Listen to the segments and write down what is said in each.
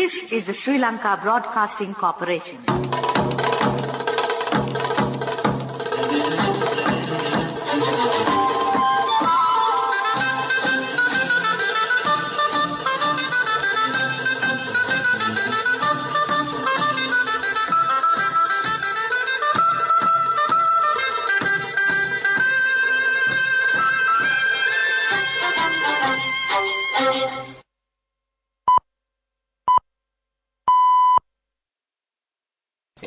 This is the Sri Lanka Broadcasting Corporation.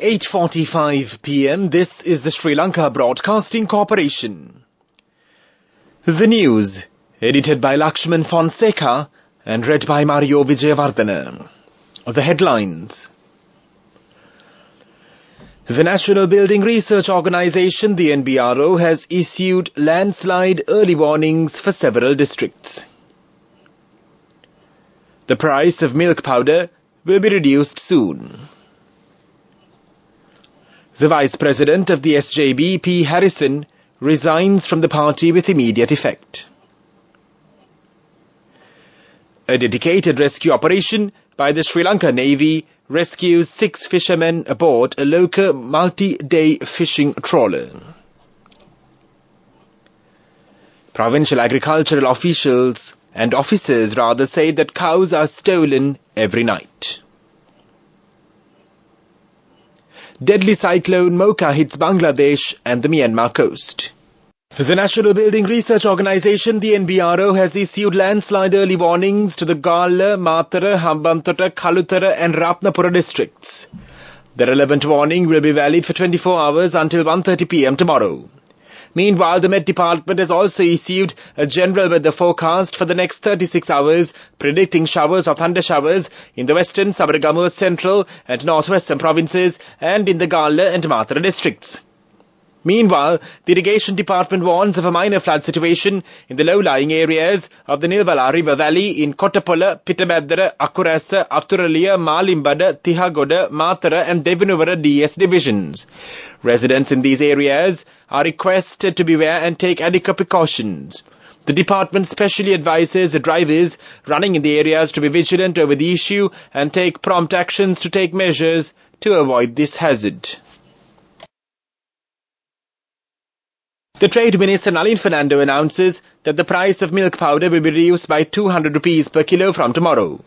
Eight 8:45 p.m. This is the Sri Lanka Broadcasting Corporation. The news, edited by Lakshman Fonseca and read by Mario Vijayavardhana. The headlines. The National Building Research Organisation, the NBRO, has issued landslide early warnings for several districts. The price of milk powder will be reduced soon. The Vice President of the SJB, P. Harrison, resigns from the party with immediate effect. A dedicated rescue operation by the Sri Lanka Navy rescues 6 fishermen aboard a local multi-day fishing trawler. Provincial agricultural officials and officers say that cows are stolen every night. Deadly cyclone Mocha hits Bangladesh and the Myanmar coast. The National Building Research Organisation, the NBRO, has issued landslide early warnings to the Gala, Matara, Hambantota, Kalutara and Ratnapura districts. The relevant warning will be valid for 24 hours until 1:30 p.m. tomorrow. Meanwhile, the Met Department has also issued a general weather forecast for the next 36 hours, predicting showers or thunder showers in the western, Sabaragamuwa, central and northwestern provinces and in the Gala and Matara districts. Meanwhile, the Irrigation Department warns of a minor flood situation in the low-lying areas of the Nilbala River Valley in Kottapola, Pitamaddara, Akurasa, Athuraliya, Malimbada, Tihagoda, Matara and Devanuvara DS divisions. Residents in these areas are requested to beware and take adequate precautions. The department specially advises the drivers running in the areas to be vigilant over the issue and take prompt actions to take measures to avoid this hazard. The Trade Minister Nalin Fernando announces that the price of milk powder will be reduced by 200 rupees per kilo from tomorrow.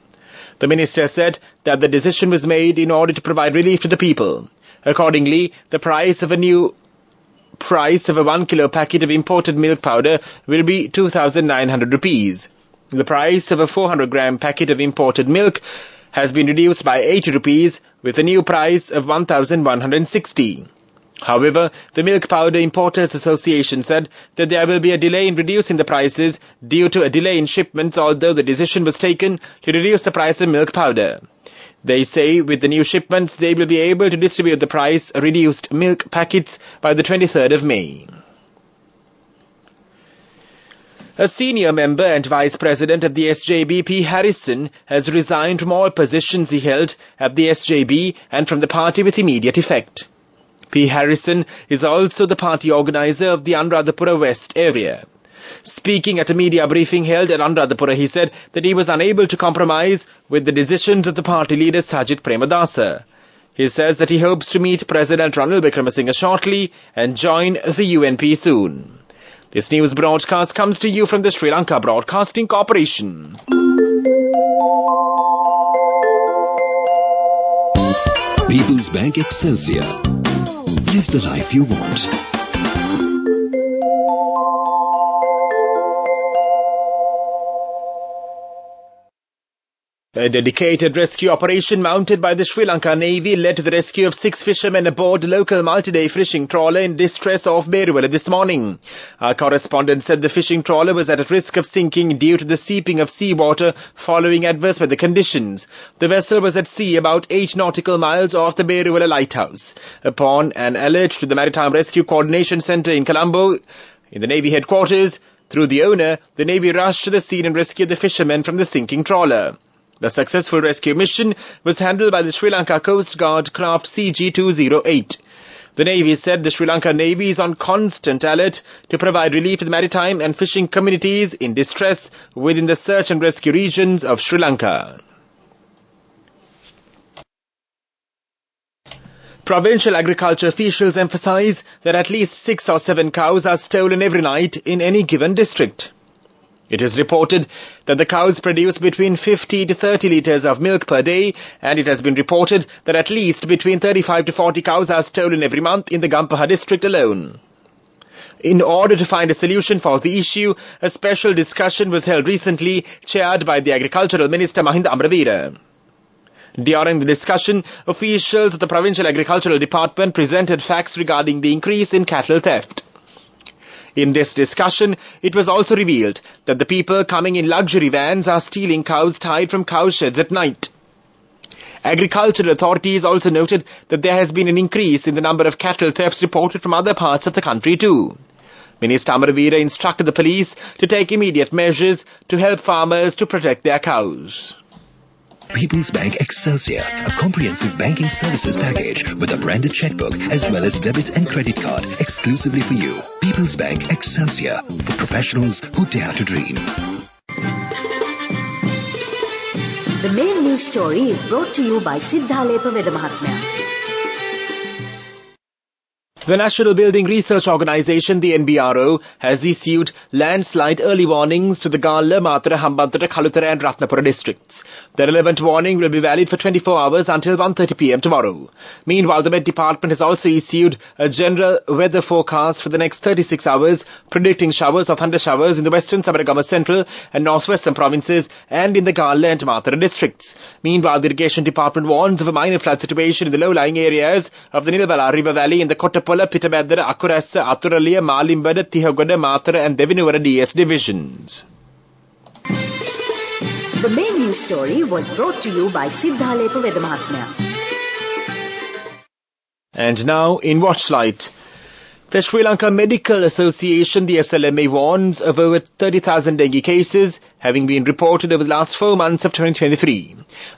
The minister said that the decision was made in order to provide relief to the people. Accordingly, the price of a 1 kilo packet of imported milk powder will be 2,900 rupees. The price of a 400-gram packet of imported milk has been reduced by 80 rupees with a new price of 1,160. However, the Milk Powder Importers Association said that there will be a delay in reducing the prices due to a delay in shipments, although the decision was taken to reduce the price of milk powder. They say with the new shipments they will be able to distribute the price-reduced milk packets by the 23rd of May. A senior member and Vice President of the SJB, P. Harrison, has resigned from all positions he held at the SJB and from the party with immediate effect. P. Harrison is also the party organizer of the Anuradhapura West area. Speaking at a media briefing held at Anuradhapura, he said that he was unable to compromise with the decisions of the party leader Sajit Premadasa. He says that he hopes to meet President Ranil Wickremesinghe shortly and join the UNP soon. This news broadcast comes to you from the Sri Lanka Broadcasting Corporation. People's Bank Excelsior. Live the life you want. A dedicated rescue operation mounted by the Sri Lanka Navy led to the rescue of 6 fishermen aboard a local multi-day fishing trawler in distress off Beruwala this morning. Our correspondent said the fishing trawler was at risk of sinking due to the seeping of seawater following adverse weather conditions. The vessel was at sea about 8 nautical miles off the Beruwala lighthouse. Upon an alert to the Maritime Rescue Coordination Centre in Colombo, in the Navy headquarters, through the owner, the Navy rushed to the scene and rescued the fishermen from the sinking trawler. The successful rescue mission was handled by the Sri Lanka Coast Guard craft CG-208. The Navy said the Sri Lanka Navy is on constant alert to provide relief to the maritime and fishing communities in distress within the search and rescue regions of Sri Lanka. Provincial agriculture officials emphasize that at least 6 or 7 cows are stolen every night in any given district. It is reported that the cows produce between 50 to 30 litres of milk per day, and it has been reported that at least between 35 to 40 cows are stolen every month in the Gampaha district alone. In order to find a solution for the issue, a special discussion was held recently, chaired by the Agricultural Minister Mahinda Amravira. During the discussion, officials of the Provincial Agricultural Department presented facts regarding the increase in cattle theft. In this discussion, it was also revealed that the people coming in luxury vans are stealing cows tied from cow sheds at night. Agricultural authorities also noted that there has been an increase in the number of cattle thefts reported from other parts of the country too. Minister Amravira instructed the police to take immediate measures to help farmers to protect their cows. People's Bank Excelsior, a comprehensive banking services package with a branded checkbook as well as debit and credit card exclusively for you. People's Bank Excelsior, for professionals who dare to dream. The main news story is brought to you by Siddhalepa Vedamahatmya. The National Building Research Organisation, the NBRO, has issued landslide early warnings to the Galla, Matara, Hambantota, Kalutara and Ratnapura districts. The relevant warning will be valid for 24 hours until 1:30 p.m. tomorrow. Meanwhile, the Met Department has also issued a general weather forecast for the next 36 hours, predicting showers or thunder showers in the western, Sabaragama central and northwestern provinces and in the Galla and Matara districts. Meanwhile, the Irrigation Department warns of a minor flood situation in the low-lying areas of the Nilbala River Valley in the Kottapola, Pitabadara, Akurassa, Aturaliya, Malimbada, Tihagoda, Matara and Devinuvara DS divisions. The main news story was brought to you by Siddhalepa Vedamahatmya. And now in Watchlight. The Sri Lanka Medical Association, the SLMA, warns of over 30,000 dengue cases having been reported over the last 4 months of 2023.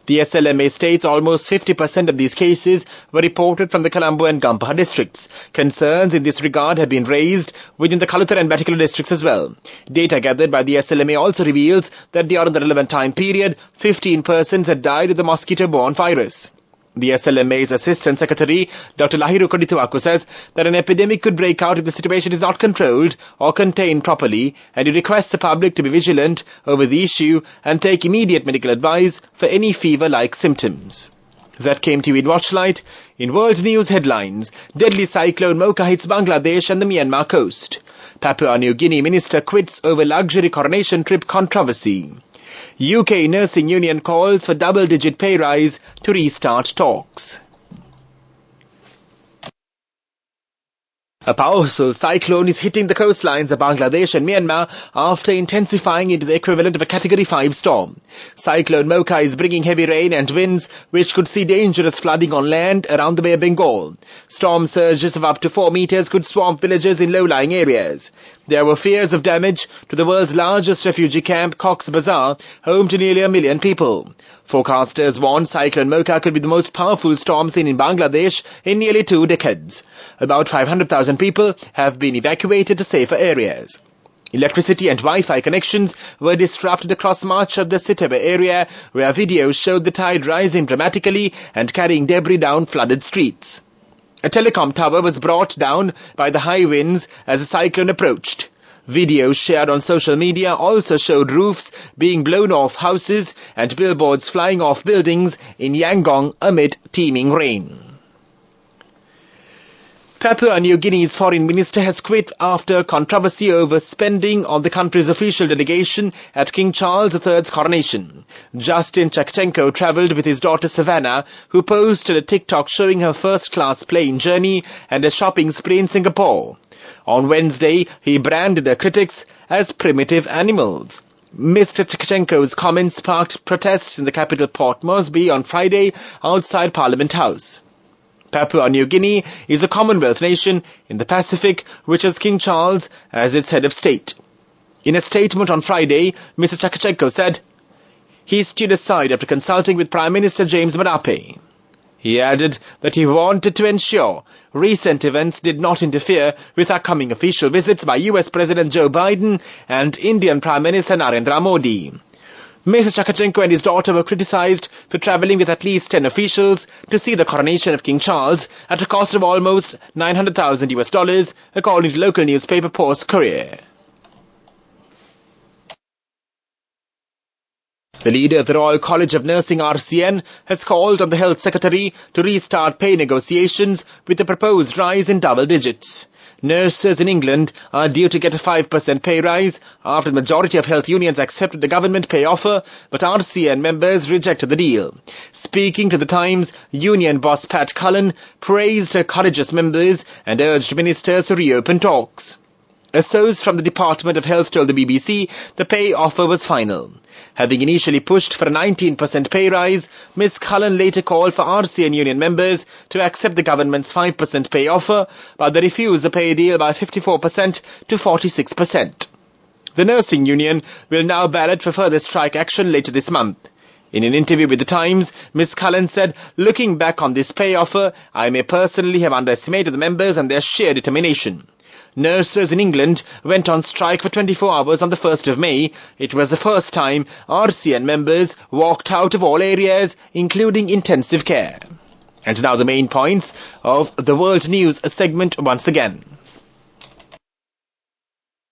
The SLMA states almost 50% of these cases were reported from the Colombo and Gampaha districts. Concerns in this regard have been raised within the Kalutara and Batticaloa districts as well. Data gathered by the SLMA also reveals that during the relevant time period, 15 persons had died of the mosquito-borne virus. The SLMA's Assistant Secretary, Dr. Lahiru Kodituaku, says that an epidemic could break out if the situation is not controlled or contained properly, and he requests the public to be vigilant over the issue and take immediate medical advice for any fever-like symptoms. That came to you in Watchlight. In world news headlines, deadly cyclone Mocha hits Bangladesh and the Myanmar coast. Papua New Guinea minister quits over luxury coronation trip controversy. UK Nursing Union calls for double-digit pay rise to restart talks. A powerful cyclone is hitting the coastlines of Bangladesh and Myanmar after intensifying into the equivalent of a Category 5 storm. Cyclone Mocha is bringing heavy rain and winds which could see dangerous flooding on land around the Bay of Bengal. Storm surges of up to 4 meters could swamp villages in low-lying areas. There were fears of damage to the world's largest refugee camp, Cox's Bazar, home to nearly 1 million people. Forecasters warn Cyclone Mocha could be the most powerful storm seen in Bangladesh in nearly 2 decades. About 500,000 people have been evacuated to safer areas. Electricity and Wi-Fi connections were disrupted across much of the Sitaba area, where videos showed the tide rising dramatically and carrying debris down flooded streets. A telecom tower was brought down by the high winds as the cyclone approached. Videos shared on social media also showed roofs being blown off houses and billboards flying off buildings in Yangon amid teeming rain. Papua New Guinea's foreign minister has quit after controversy over spending on the country's official delegation at King Charles III's coronation. Justin Chakchenko travelled with his daughter Savannah, who posted a TikTok showing her first-class plane journey and a shopping spree in Singapore. On Wednesday, he branded their critics as primitive animals. Mr. Chakchenko's comments sparked protests in the capital Port Moresby on Friday outside Parliament House. Papua New Guinea is a Commonwealth nation in the Pacific which has King Charles as its head of state. In a statement on Friday, Mr. Chakchenko said he stood aside after consulting with Prime Minister James Marape. He added that he wanted to ensure recent events did not interfere with upcoming official visits by US President Joe Biden and Indian Prime Minister Narendra Modi. Mr. Chakachenko and his daughter were criticized for travelling with at least 10 officials to see the coronation of King Charles at a cost of almost $900,000, according to local newspaper Post-Courier. The leader of the Royal College of Nursing RCN has called on the Health Secretary to restart pay negotiations with the proposed rise in double digits. Nurses in England are due to get a 5% pay rise after the majority of health unions accepted the government pay offer, but RCN members rejected the deal. Speaking to The Times, union boss Pat Cullen praised her courageous members and urged ministers to reopen talks. A source from the Department of Health told the BBC the pay offer was final. Having initially pushed for a 19% pay rise, Ms. Cullen later called for RCN union members to accept the government's 5% pay offer, but they refused the pay deal by 54% to 46%. The nursing union will now ballot for further strike action later this month. In an interview with The Times, Ms. Cullen said, "Looking back on this pay offer, I may personally have underestimated the members and their sheer determination." Nurses in England went on strike for 24 hours on the 1st of May. It was the first time RCN members walked out of all areas, including intensive care. And now the main points of the World News segment once again.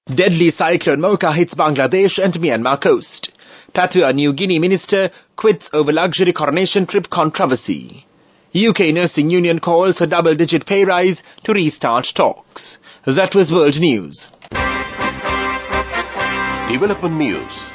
Deadly cyclone Mocha hits Bangladesh and Myanmar coast. Papua New Guinea minister quits over luxury coronation trip controversy. UK nursing union calls for double-digit pay rise to restart talks. That was World News. Development News.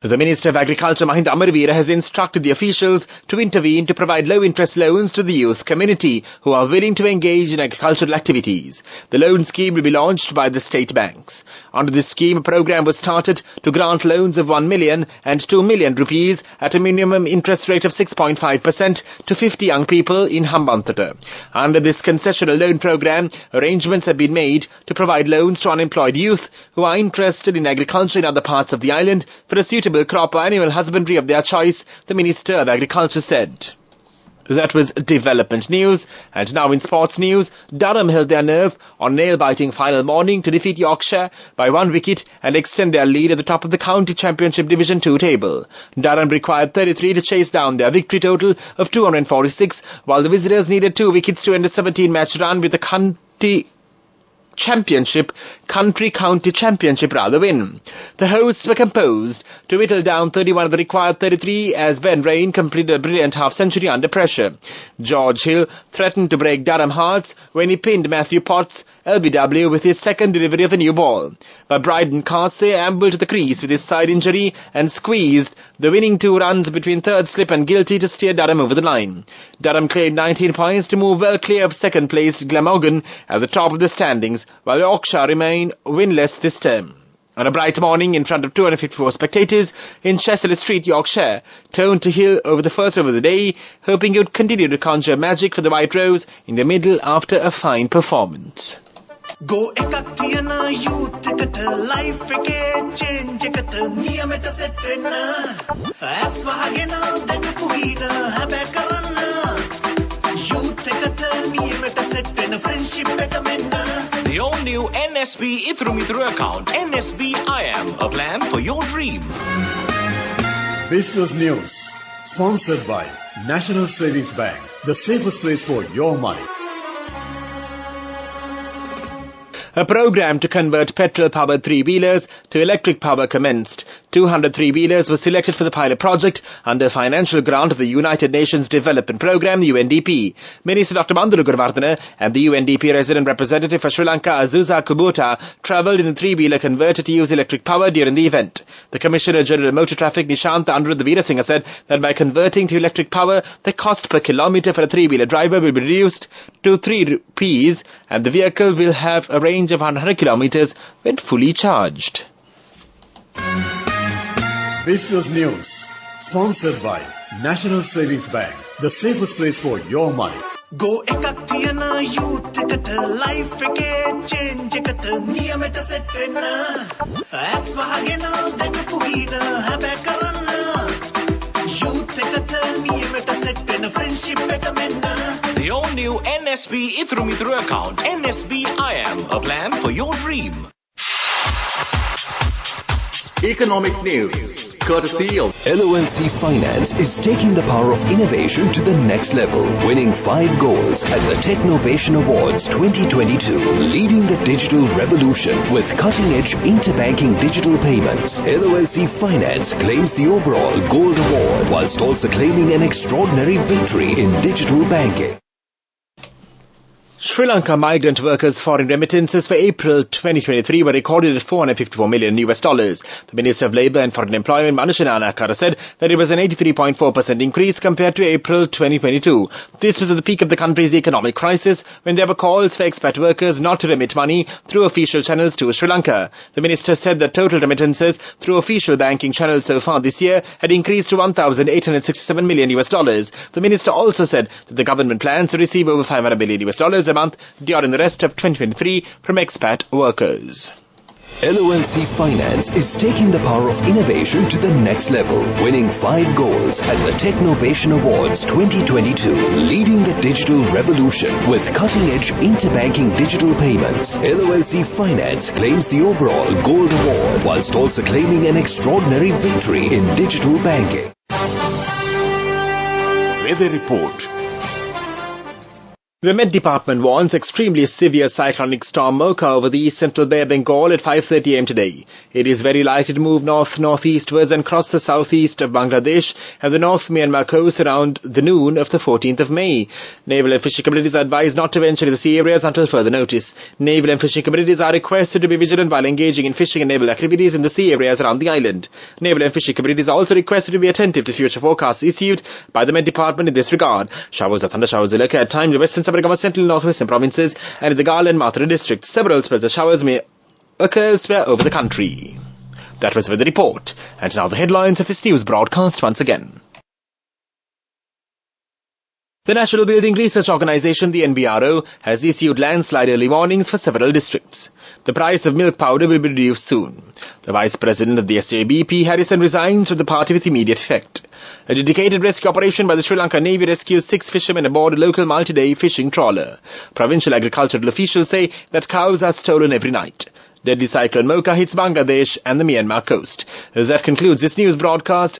The Minister of Agriculture, Mahinda Amarveera, has instructed the officials to intervene to provide low-interest loans to the youth community who are willing to engage in agricultural activities. The loan scheme will be launched by the state banks. Under this scheme, a program was started to grant loans of 1 million and 2 million rupees at a minimum interest rate of 6.5% to 50 young people in Hambantota. Under this concessional loan program, arrangements have been made to provide loans to unemployed youth who are interested in agriculture in other parts of the island for a suitable crop or animal husbandry of their choice, the Minister of Agriculture said. That was development news. And now in sports news, Durham held their nerve on nail-biting final morning to defeat Yorkshire by 1 wicket and extend their lead at the top of the County Championship Division 2 table. Durham required 33 to chase down their victory total of 246, while the visitors needed 2 wickets to end a 17-match run with the County County Championship win. The hosts were composed to whittle down 31 of the required 33 as Ben Rain completed a brilliant half-century under pressure. George Hill threatened to break Durham hearts when he pinned Matthew Potts, LBW, with his second delivery of the new ball. But Bryden Carsey ambled to the crease with his side injury and squeezed the winning 2 runs between third slip and guilty to steer Durham over the line. Durham claimed 19 points to move well clear of second-placed Glamorgan at the top of the standings, while Yorkshire remain winless this term. On a bright morning in front of 254 spectators in Cheshire Street, Yorkshire turned to Hill over the first over the day, hoping he would continue to conjure magic for the White Rose in the middle after a fine performance. Go ekak thiyana youth eකට life එකේ change එකට නියමෙට set වෙන්න ඇස් වහගෙන දැකපු හීන හැබැයි කරන්න youth එකට නියමෙට set වෙන friendship එක මෙන්න. The all-new NSB Ithru Mithru account, NSB IM, a plan for your dream. Business News, sponsored by National Savings Bank, the safest place for your money. A program to convert petrol-powered three-wheelers to electric power commenced. 200 three-wheelers were selected for the pilot project under financial grant of the United Nations Development Programme, UNDP. Minister Dr. Bandulu Gurvardhana and the UNDP resident representative for Sri Lanka, Azusa Kubota, travelled in a three-wheeler converter to use electric power during the event. The Commissioner General of Motor Traffic, Nishant Anuruddha Veerasinghe, said that by converting to electric power, the cost per kilometre for a three-wheeler driver will be reduced to 3 rupees and the vehicle will have a range of 100 kilometres when fully charged. Business News, sponsored by National Savings Bank, the safest place for your money. Go ekak thiyana youth එකට life එකේ change එකට නියමෙට set වෙන්න ඇස් වහගෙන දැකපු හීන හැබැයි කරන්න youth එකට නියමෙට set වෙන friendship එක මෙන්න. The all-new NSB Ithru Mithru account, NSB IM, a plan for your dream. Economic news, courtesy of LOLC Finance is taking the power of innovation to the next level, winning 5 goals at the Technovation Awards 2022, leading the digital revolution with cutting-edge interbanking digital payments. LOLC Finance claims the overall Gold Award whilst also claiming an extraordinary victory in digital banking. Sri Lanka migrant workers' foreign remittances for April 2023 were recorded at $454 million. The Minister of Labour and Foreign Employment, Manusha Nakara, said that it was an 83.4% increase compared to April 2022. This was at the peak of the country's economic crisis, when there were calls for expat workers not to remit money through official channels to Sri Lanka. The minister said that total remittances through official banking channels so far this year had increased to $1,867 million. The minister also said that the government plans to receive over $500 million a month during the rest of 2023 from expat workers. LOLC Finance is taking the power of innovation to the next level, winning 5 goals at the Technovation Awards 2022, leading the digital revolution with cutting-edge interbanking digital payments. LOLC Finance claims the overall Gold Award whilst also claiming an extraordinary victory in digital banking. Weather report. The Met Department warns extremely severe cyclonic storm Mocha over the east central Bay of Bengal at 5:30 am today. It is very likely to move north-northeastwards and cross the southeast of Bangladesh and the North Myanmar coast around the noon of the 14th of May. Naval and fishing communities are advised not to venture to the sea areas until further notice. Naval and fishing communities are requested to be vigilant while engaging in fishing and naval activities in the sea areas around the island. Naval and fishing communities are also requested to be attentive to future forecasts issued by the Met Department in this regard. Showers or thundershowers will occur at times in the western central northwestern provinces and in the Gala and Mathura district. Several spells of showers may occur elsewhere over the country. That was the report. And now the headlines of this news broadcast once again. The National Building Research Organisation, the NBRO, has issued landslide early warnings for several districts. The price of milk powder will be reduced soon. The Vice President of the SLBC, Harrison, resigns from the party with immediate effect. A dedicated rescue operation by the Sri Lanka Navy rescues 6 fishermen aboard a local multi-day fishing trawler. Provincial agricultural officials say that cows are stolen every night. Deadly cyclone Mocha hits Bangladesh and the Myanmar coast. That concludes this news broadcast.